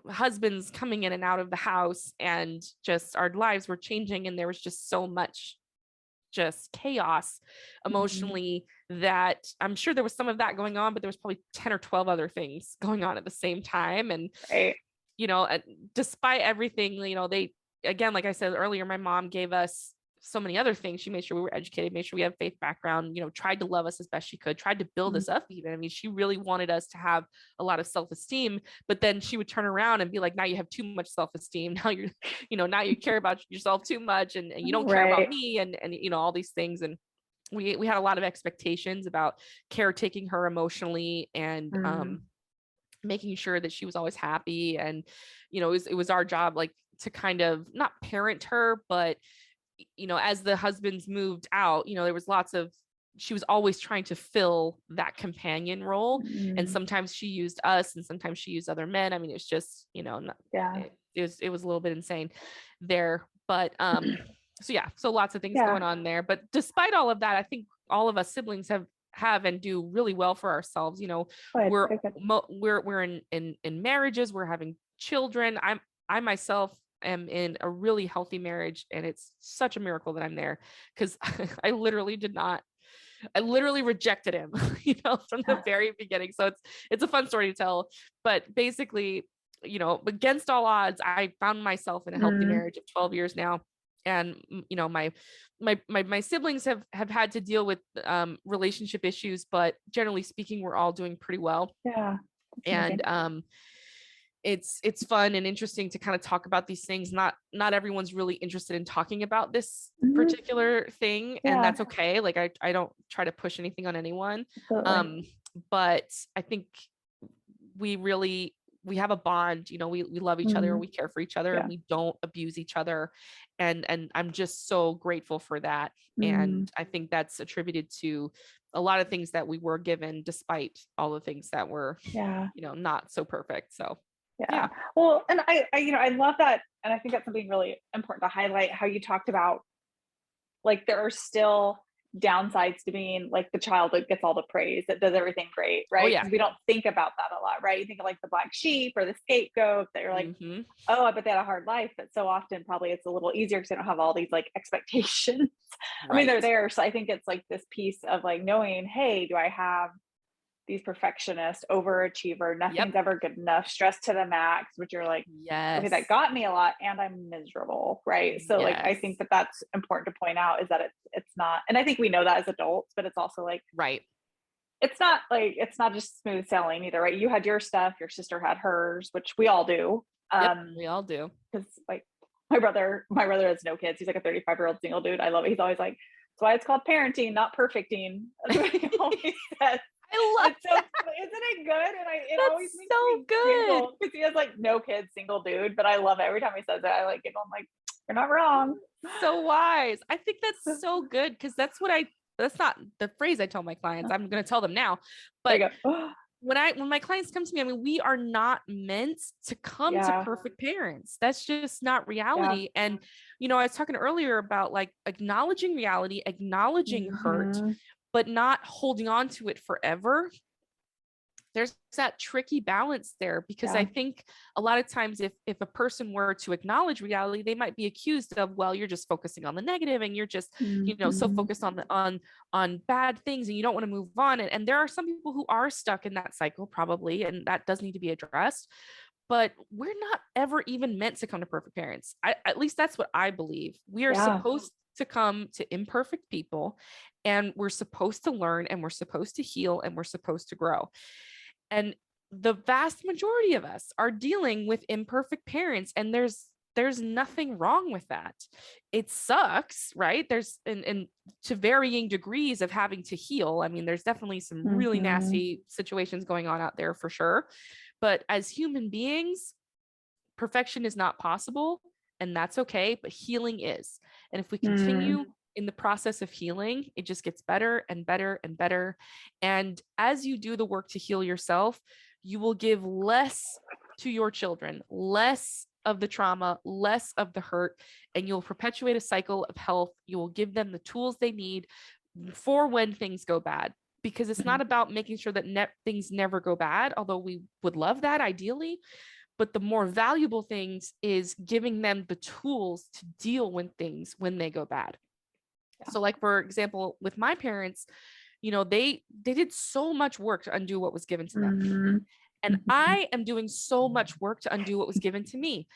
husbands coming in and out of the house and just our lives were changing. And there was just so much just chaos emotionally that I'm sure there was some of that going on, but there was probably 10 or 12 other things going on at the same time. And, despite everything, again, like I said earlier, my mom gave us so many other things. She made sure we were educated, made sure we have faith background, you know, tried to love us as best she could, tried to build us up even. I mean, she really wanted us to have a lot of self-esteem, but then she would turn around and be like, now you have too much self-esteem. Now you're, you know, now you care about yourself too much, and you don't care about me, and, you know, all these things. And we had a lot of expectations about caretaking her emotionally, and making sure that she was always happy. And, you know, it was our job, like, to kind of not parent her, but, you know, as the husbands moved out, you know, there was she was always trying to fill that companion role. And sometimes she used us, and sometimes she used other men. I mean, it's just, you know, it was a little bit insane there, but, so lots of things going on there. But despite all of that, I think all of us siblings have and do really well for ourselves. You know, we're in marriages, we're having children. I myself am in a really healthy marriage, and it's such a miracle that I'm there, because I literally rejected him, you know, from the very beginning. So it's a fun story to tell, but basically, you know, against all odds, I found myself in a healthy marriage of 12 years now. And, you know, my siblings have had to deal with relationship issues, but generally speaking, we're all doing pretty well. And it's fun and interesting to kind of talk about these things. Not everyone's really interested in talking about this particular thing, and that's okay. Like, I don't try to push anything on anyone. But I think we have a bond, you know, we love each other, we care for each other, and we don't abuse each other. And I'm just so grateful for that. And I think that's attributed to a lot of things that we were given, despite all the things that were, you know, not so perfect. So well, and I you know, I love that. And I think that's something really important to highlight, how you talked about, like, there are still downsides to being like the child that gets all the praise, that does everything great, right? Because we don't think about that a lot, right? You think of like the black sheep or the scapegoat, that you're like, oh, I bet they had a hard life. But so often probably it's a little easier because they don't have all these like expectations. I mean, they're there. So I think it's like this piece of like knowing, hey, do I have these perfectionist, overachiever, nothing's ever good enough, stress to the max, which you're like, okay, that got me a lot and I'm miserable, right? So like, I think that that's important to point out, is that it's not, and I think we know that as adults, but it's also like, it's not just smooth sailing either, right? You had your stuff, your sister had hers, which we all do. We all do. Because like my brother has no kids. He's like a 35-year-old single dude. I love it. He's always like, that's why it's called parenting, not perfecting. That's what he always says. I love it. So, isn't it good? And it That's always makes so me good, because he has like no kids, single dude. But I love it. Every time he says it, I like it. I'm like, you're not wrong. So wise. I think that's so good, because that's not the phrase I tell my clients. I'm going to tell them now. But when my clients come to me, I mean, we are not meant to come to perfect parents. That's just not reality. And, you know, I was talking earlier about like acknowledging reality, acknowledging hurt, but not holding on to it forever. There's that tricky balance there, because I think a lot of times if a person were to acknowledge reality, they might be accused of, well, you're just focusing on the negative, and you're just, you know, so focused on bad things, and you don't want to move on. And there are some people who are stuck in that cycle, probably, and that does need to be addressed. But we're not ever even meant to come to perfect parents. At least that's what I believe. We are supposed to come to imperfect people, and we're supposed to learn, and we're supposed to heal, and we're supposed to grow. And the vast majority of us are dealing with imperfect parents, and there's nothing wrong with that. It sucks, right? There's and to varying degrees of having to heal. I mean, there's definitely some really nasty situations going on out there for sure. But as human beings, perfection is not possible, and that's okay, but healing is. And if we continue in the process of healing, it just gets better and better and better. And as you do the work to heal yourself, you will give less to your children, less of the trauma, less of the hurt, and you'll perpetuate a cycle of health. You will give them the tools they need for when things go bad, because it's not about making sure that things never go bad, although we would love that ideally. But the more valuable things is giving them the tools to deal with things when they go bad. So like, for example, with my parents, you know, they did so much work to undo what was given to them. And I am doing so much work to undo what was given to me.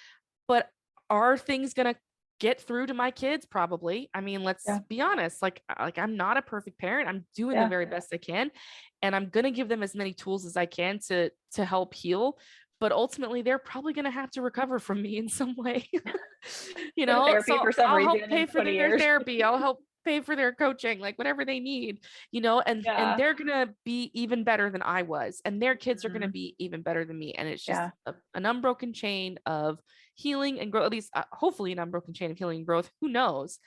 But are things going to get through to my kids? Probably. I mean, let's be honest, like I'm not a perfect parent. I'm doing the very best I can, and I'm going to give them as many tools as I can to help heal. But ultimately, they're probably going to have to recover from me in some way, you know. Therapy So for some I'll reason help pay in for 20 their years. therapy. I'll help pay for their coaching, like whatever they need, you know. And they're gonna be even better than I was, and their kids are gonna be even better than me. And it's just an unbroken chain of healing and growth. At least, hopefully, an unbroken chain of healing and growth. Who knows?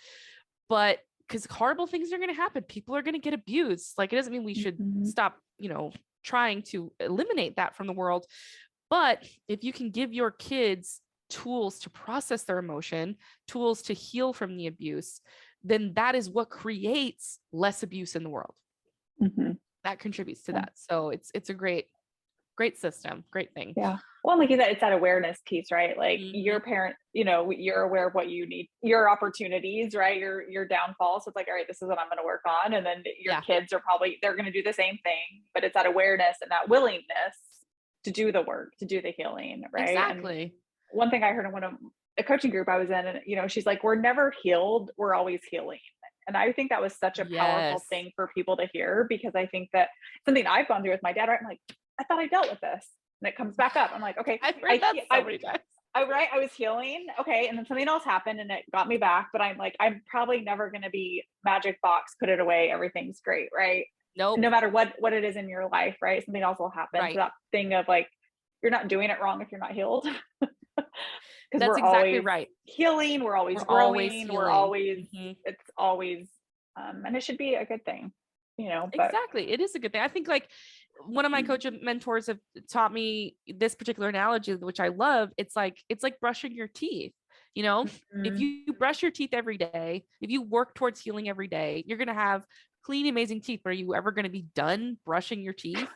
But because horrible things are gonna happen, people are gonna get abused. Like, it doesn't mean we should stop, you know, trying to eliminate that from the world. But if you can give your kids tools to process their emotion, tools to heal from the abuse, then that is what creates less abuse in the world. That contributes to that. So it's a great system, great thing. Yeah. Well, like you said, it's that awareness piece, right? Like your parent, you know, you're aware of what you need, your opportunities, right? Your downfall. So it's like, all right, this is what I'm going to work on. And then your kids are probably, they're going to do the same thing, but it's that awareness and that willingness to do the work, to do the healing, right? Exactly. And one thing I heard in one of a coaching group I was in, and, you know, she's like, we're never healed, we're always healing. And I think that was such a powerful thing for people to hear, because I think that something I've gone through with my dad, right? I'm like, I thought I dealt with this. And it comes back up. I'm like, okay, I've heard that so many times. I was healing. Okay. And then something else happened and it got me back, but I'm like, I'm probably never going to be magic box, put it away, everything's great. Right. Nope. No matter what it is in your life, right? Something else will happen. Right. So that thing of like, you're not doing it wrong if you're not healed. That's exactly right. Healing. We're always growing. We're always, it's always, and it should be a good thing, you know. But exactly. It is a good thing. I think like one of my coach mentors have taught me this particular analogy, which I love. It's like brushing your teeth. You know, if you brush your teeth every day, if you work towards healing every day, you're going to have clean, amazing teeth. But are you ever going to be done brushing your teeth?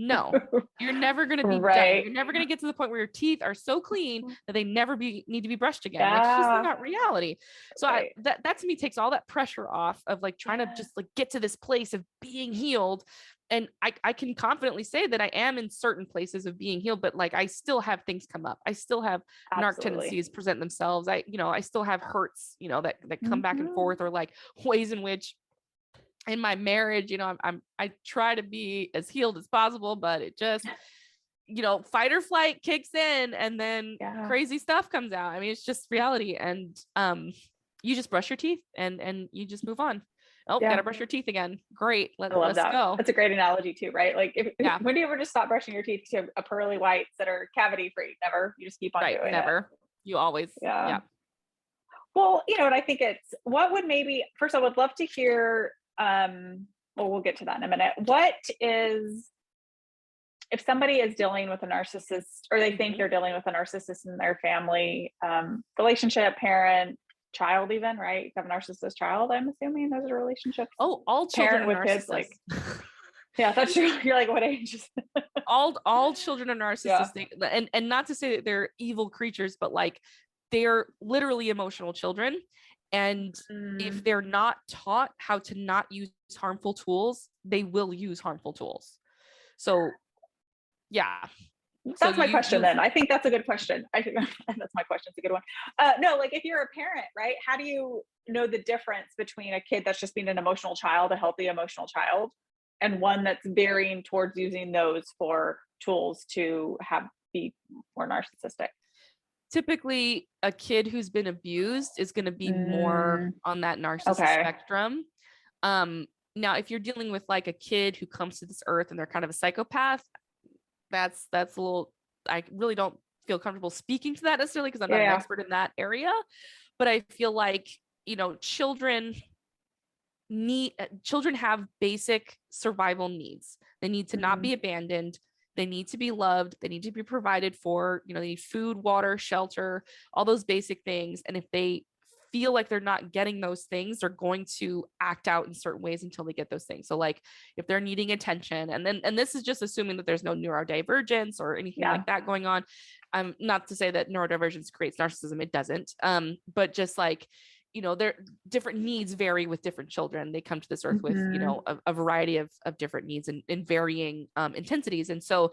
No, you're never going to be done. You're never going to get to the point where your teeth are so clean that they never need to be brushed again. Like, it's just not reality. So that to me takes all that pressure off of like trying to just like get to this place of being healed. And I can confidently say that I am in certain places of being healed, but like I still have things come up. I still have narc tendencies present themselves. I still have hurts, you know, that come back and forth, or like ways in which in my marriage, you know, I try to be as healed as possible, but it just, you know, fight or flight kicks in, and then crazy stuff comes out. I mean, it's just reality. And you just brush your teeth and you just move on. Oh, gotta brush your teeth again. Great. Let's go. That's a great analogy too, right? Like when do you ever just stop brushing your teeth because you have a pearly whites that are cavity free? Never. You just keep on doing it. You always. Yeah. Well, you know, and I think what would maybe, first I would love to hear, well, we'll get to that in a minute. What is, if somebody is dealing with a narcissist, or they think they're dealing with a narcissist in their family, relationship, parent, child, even, right? You have a narcissist child, I'm assuming those are relationships. Oh, all children with kids, like, yeah, that's true. You're like, what age? all children are narcissistic, and not to say that they're evil creatures, but like they're literally emotional children. And if they're not taught how to not use harmful tools, they will use harmful tools. So yeah. That's my question then. I think that's a good question. I think that's my question. It's a good one. No, like if you're a parent, right? How do you know the difference between a kid that's just being an emotional child, a healthy emotional child, and one that's veering towards using those for tools to be more narcissistic? Typically, a kid who's been abused is going to be more on that narcissist spectrum. Now, if you're dealing with like a kid who comes to this earth and they're kind of a psychopath, that's a little, I really don't feel comfortable speaking to that necessarily because I'm not an expert in that area. But I feel like, you know, children have basic survival needs. They need to not be abandoned. They need to be loved. They need to be provided for. You know, they need food, water, shelter, all those basic things. And if they feel like they're not getting those things, they're going to act out in certain ways until they get those things. So like if they're needing attention, and this is just assuming that there's no neurodivergence or anything like that going on. Not to say that neurodivergence creates narcissism. It doesn't. But just like, you know, their different needs vary with different children. They come to this earth with, you know, a variety of different needs and in varying intensities. And so,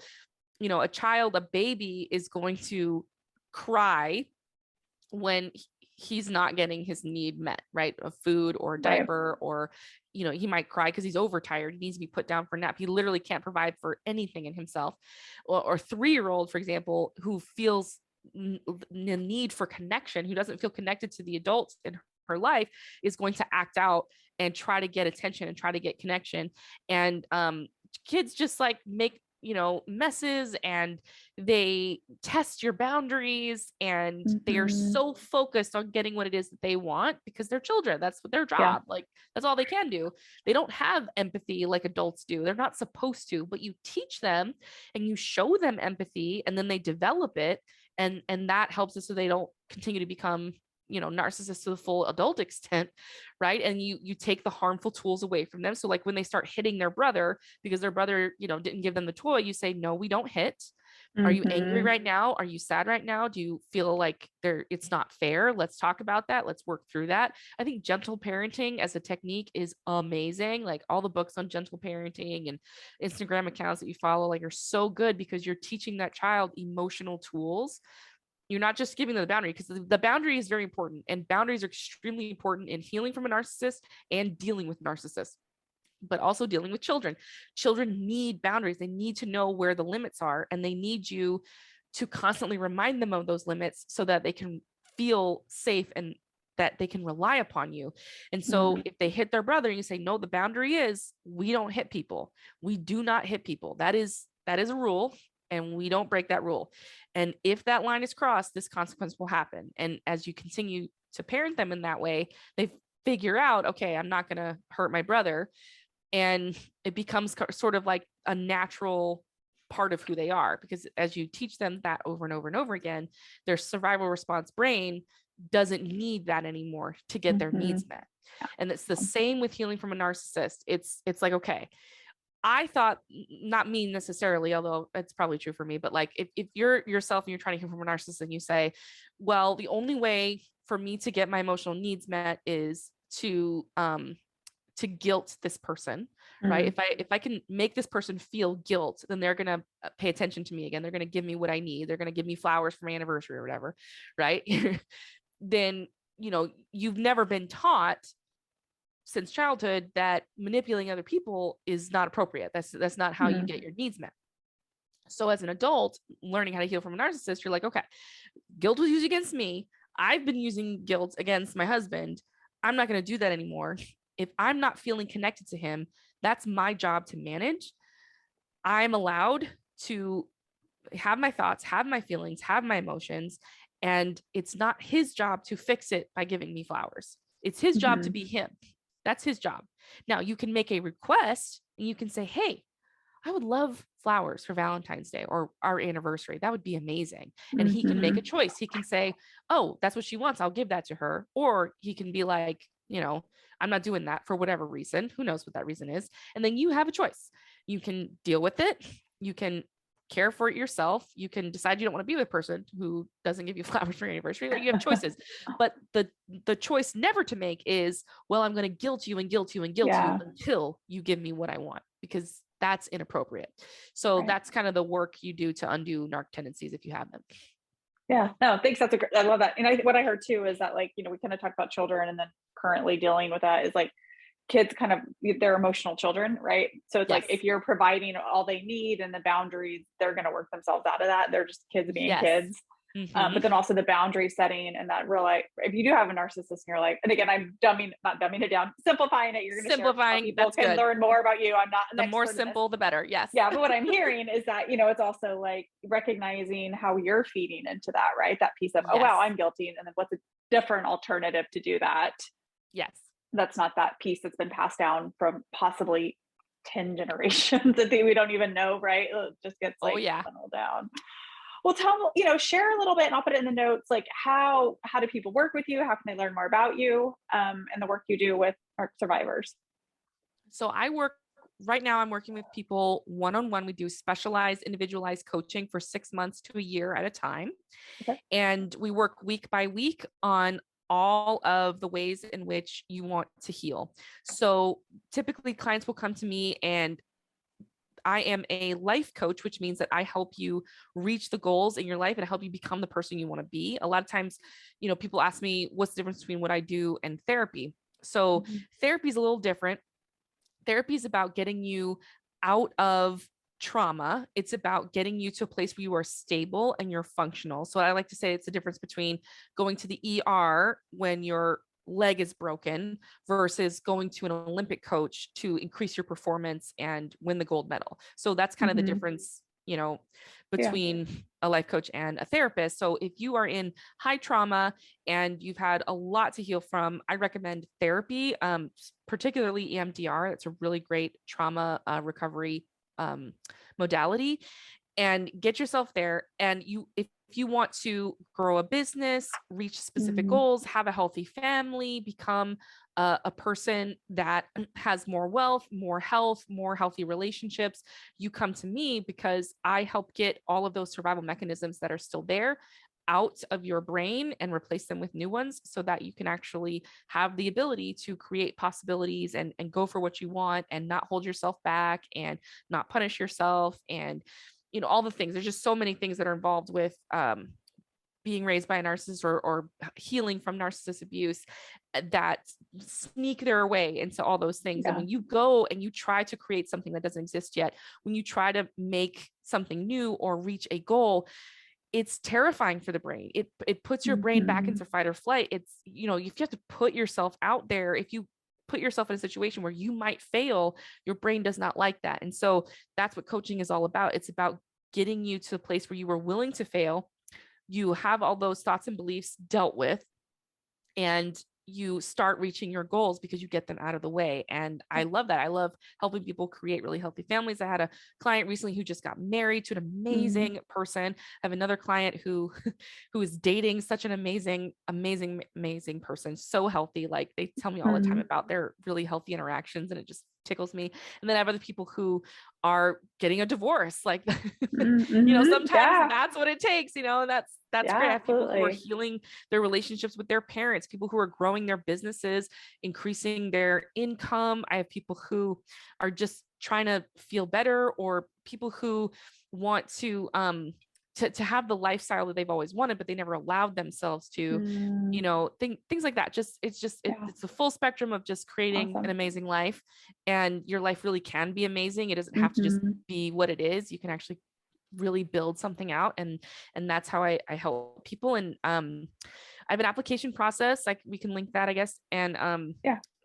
you know, a baby is going to cry when he's not getting his need met, right? Of food or Right. diaper, or, he might cry because he's overtired. He needs to be put down for a nap. He literally can't provide for anything in himself. Or 3-year-old, for example, who feels the need for connection, who doesn't feel connected to the adults in her life, is going to act out and try to get attention and try to get connection. And kids just like make messes, and they test your boundaries, and they are Mhm. so focused on getting what it is that they want, because they're children. That's what their job. Like, that's all they can do. They don't have empathy like adults do. They're not supposed to, but you teach them and you show them empathy, and then they develop it, and that helps us so they don't continue to become narcissists to the full adult extent, right? And you take the harmful tools away from them. So like when they start hitting their brother because their brother didn't give them the toy, you say, no, we don't hit. Are you angry Mhm. right now? Are you sad right now? Do you feel like it's not fair? Let's talk about that. Let's work through that. I think gentle parenting as a technique is amazing. Like all the books on gentle parenting and Instagram accounts that you follow, like, are so good, because you're teaching that child emotional tools. You're not just giving them the boundary, because the boundary is very important, and boundaries are extremely important in healing from a narcissist and dealing with narcissists, but also dealing with children. Children need boundaries. They need to know where the limits are, and they need you to constantly remind them of those limits so that they can feel safe and that they can rely upon you. And so if they hit their brother, you say, no, the boundary is we don't hit people. We do not hit people. That is a rule, and we don't break that rule. And if that line is crossed, this consequence will happen. And as you continue to parent them in that way, they figure out, okay, I'm not going to hurt my brother. And it becomes sort of like a natural part of who they are, because as you teach them that over and over and over again, their survival response brain doesn't need that anymore to get their needs met. And it's the same with healing from a narcissist. It's like, okay, I thought, not me necessarily, although it's probably true for me, but like if you're yourself and you're trying to heal from a narcissist, and you say, well, the only way for me to get my emotional needs met is to guilt this person, right? If I can make this person feel guilt, then they're going to pay attention to me again. They're going to give me what I need. They're going to give me flowers for my anniversary or whatever, right? Then, you've never been taught since childhood that manipulating other people is not appropriate. That's not how you get your needs met. So as an adult learning how to heal from a narcissist, you're like, okay, guilt was used against me. I've been using guilt against my husband. I'm not going to do that anymore. If I'm not feeling connected to him, that's my job to manage. I'm allowed to have my thoughts, have my feelings, have my emotions, and it's not his job to fix it by giving me flowers. It's his job to be him. That's his job. Now you can make a request and you can say, hey, I would love flowers for Valentine's Day or our anniversary. That would be amazing. And he can make a choice. He can say, oh, that's what she wants. I'll give that to her. Or he can be like, I'm not doing that for whatever reason. Who knows what that reason is? And then you have a choice. You can deal with it. You can care for it yourself. You can decide you don't want to be with a person who doesn't give you flowers for your anniversary. Like, you have choices. But the choice never to make is, well, I'm going to guilt you and guilt you and guilt you until you give me what I want, because that's inappropriate. So that's kind of the work you do to undo narc tendencies if you have them. Yeah, no, thanks. I love that. And what I heard too is that, like, we kind of talked about children, and then currently dealing with that is like kids kind of, they're emotional children, right? So it's like, if you're providing all they need and the boundaries, they're going to work themselves out of that. They're just kids being kids. But then also the boundary setting, and that real, like, if you do have a narcissist and you're like, and again, I'm not dumbing it down, simplifying it. You're going to simplifying. People That's can good. learn more about you. I'm not the more simple, the better. Yes. Yeah, but what I'm hearing is that, it's also like recognizing how you're feeding into that, right? That piece of, oh wow, I'm guilty, and then what's a different alternative to do that? Yes. That's not that piece that's been passed down from possibly 10 generations that we don't even know, right? It just gets like funneled down. Well, share a little bit, and I'll put it in the notes, like how do people work with you? How can they learn more about you and the work you do with our survivors? So right now I'm working with people one-on-one. We do specialized, individualized coaching for 6 months to a year at a time. Okay. And we work week by week on all of the ways in which you want to heal. So typically clients will come to me and I am a life coach, which means that I help you reach the goals in your life and help you become the person you want to be. A lot of times, people ask me what's the difference between what I do and therapy. So therapy is a little different. Therapy is about getting you out of trauma. It's about getting you to a place where you are stable and you're functional. So I like to say it's the difference between going to the ER when your leg is broken versus going to an Olympic coach to increase your performance and win the gold medal. So that's kind of the difference, between a life coach and a therapist. So if you are in high trauma and you've had a lot to heal from, I recommend therapy, particularly EMDR. It's a really great trauma recovery modality, and get yourself there. And if you want to grow a business, reach specific goals, have a healthy family, become a person that has more wealth, more health, more healthy relationships, you come to me because I help get all of those survival mechanisms that are still there out of your brain and replace them with new ones so that you can actually have the ability to create possibilities and go for what you want and not hold yourself back and not punish yourself and all the things. There's just so many things that are involved with being raised by a narcissist or healing from narcissist abuse that sneak their way into all those things. And when you go and you try to create something that doesn't exist yet, when you try to make something new or reach a goal, it's terrifying for the brain. It puts your brain back into fight or flight. It's, you have to put yourself out there. If you put yourself in a situation where you might fail, your brain does not like that. And so that's what coaching is all about. It's about getting you to a place where you are willing to fail. You have all those thoughts and beliefs dealt with, and you start reaching your goals because you get them out of the way. And I love that. I love helping people create really healthy families. I had a client recently who just got married to an amazing person. I have another client who is dating such an amazing person, so healthy. Like, they tell me all the time about their really healthy interactions, and it just tickles me. And then I have other people who are getting a divorce. Like, sometimes that's what it takes, and that's great. I have people who are healing their relationships with their parents, people who are growing their businesses, increasing their income. I have people who are just trying to feel better, or people who want to have the lifestyle that they've always wanted, but they never allowed themselves to, things like that. It's a full spectrum of just creating an amazing life, and your life really can be amazing. It doesn't have to just be what it is. You can actually really build something out. And that's how I help people. And I have an application process. Like, we can link that, I guess. And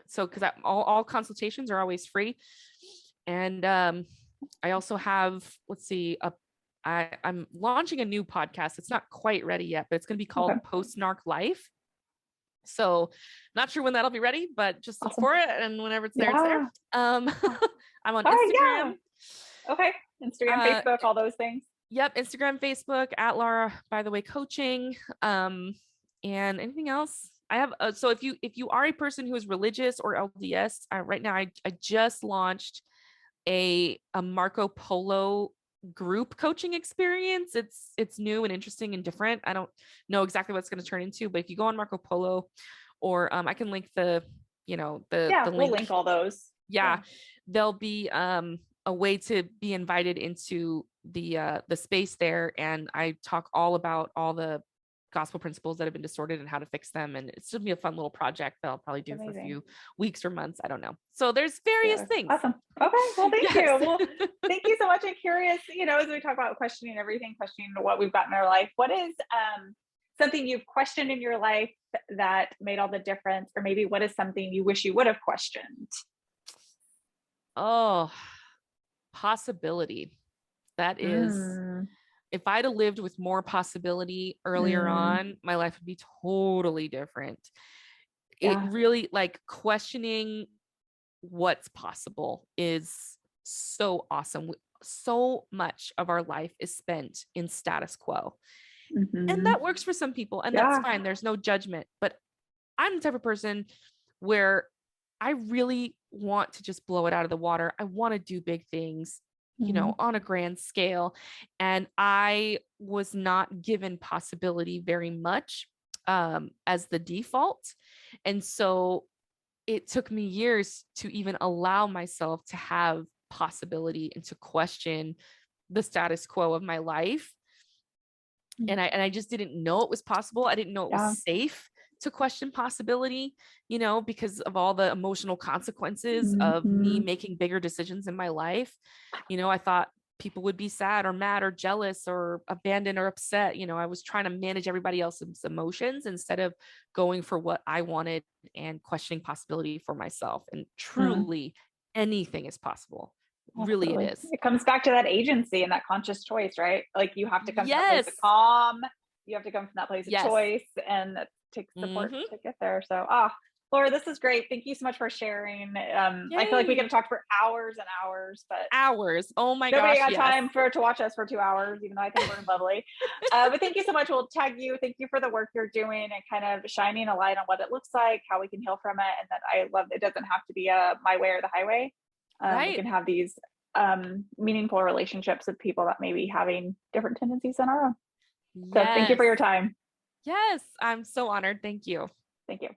so, because all consultations are always free. And I also have, I'm launching a new podcast. It's not quite ready yet, but it's going to be called Post-Narc Life. So not sure when that'll be ready, but just look for it. And whenever it's there, it's there. I'm on Instagram. Okay. Instagram, Facebook, all those things. Yep. Instagram, Facebook, at Laura Bytheway Coaching. And anything else I have. So if you are a person who is religious or LDS, right now, I just launched a Marco Polo group coaching experience. It's new and interesting and different. I don't know exactly what it's going to turn into, but if you go on Marco Polo, or I can link the link. We'll link all those. There'll be a way to be invited into the space there, and I talk all about all the gospel principles that have been distorted and how to fix them. And it's going to be a fun little project that I'll probably do for a few weeks or months. I don't know. So there's various things. Awesome. Okay. Well, thank you. Well, thank you so much. I'm curious, as we talk about questioning what we've got in our life, what is something you've questioned in your life that made all the difference? Or maybe what is something you wish you would have questioned? Oh, possibility. That is, if I'd have lived with more possibility earlier on, my life would be totally different. It really, like, questioning what's possible is so awesome. So much of our life is spent in status quo. And that works for some people, and that's fine. There's no judgment. But I'm the type of person where I really want to just blow it out of the water. I want to do big things, on a grand scale. And I was not given possibility very much as the default. And so it took me years to even allow myself to have possibility and to question the status quo of my life. And I just didn't know it was possible. I didn't know it was safe to question possibility, you know, because of all the emotional consequences of me making bigger decisions in my life. You know, I thought people would be sad or mad or jealous or abandoned or upset. You know, I was trying to manage everybody else's emotions instead of going for what I wanted and questioning possibility for myself. And truly anything is possible. Really, it is. It comes back to that agency and that conscious choice, right? Like you have to come from that place of Yes. calm. You have to come from that place of Yes. choice, and it takes support to get there. So, Laura, this is great. Thank you so much for sharing. I feel like we could have talked for hours and hours, but hours. Oh my nobody gosh. got time to watch us for 2 hours, even though I think we're lovely. But thank you so much. We'll tag you. Thank you for the work you're doing and kind of shining a light on what it looks like, how we can heal from it. And that I love, it doesn't have to be a my way or the highway. We can have these meaningful relationships with people that may be having different tendencies than our own. So thank you for your time. Yes, I'm so honored. Thank you. Thank you.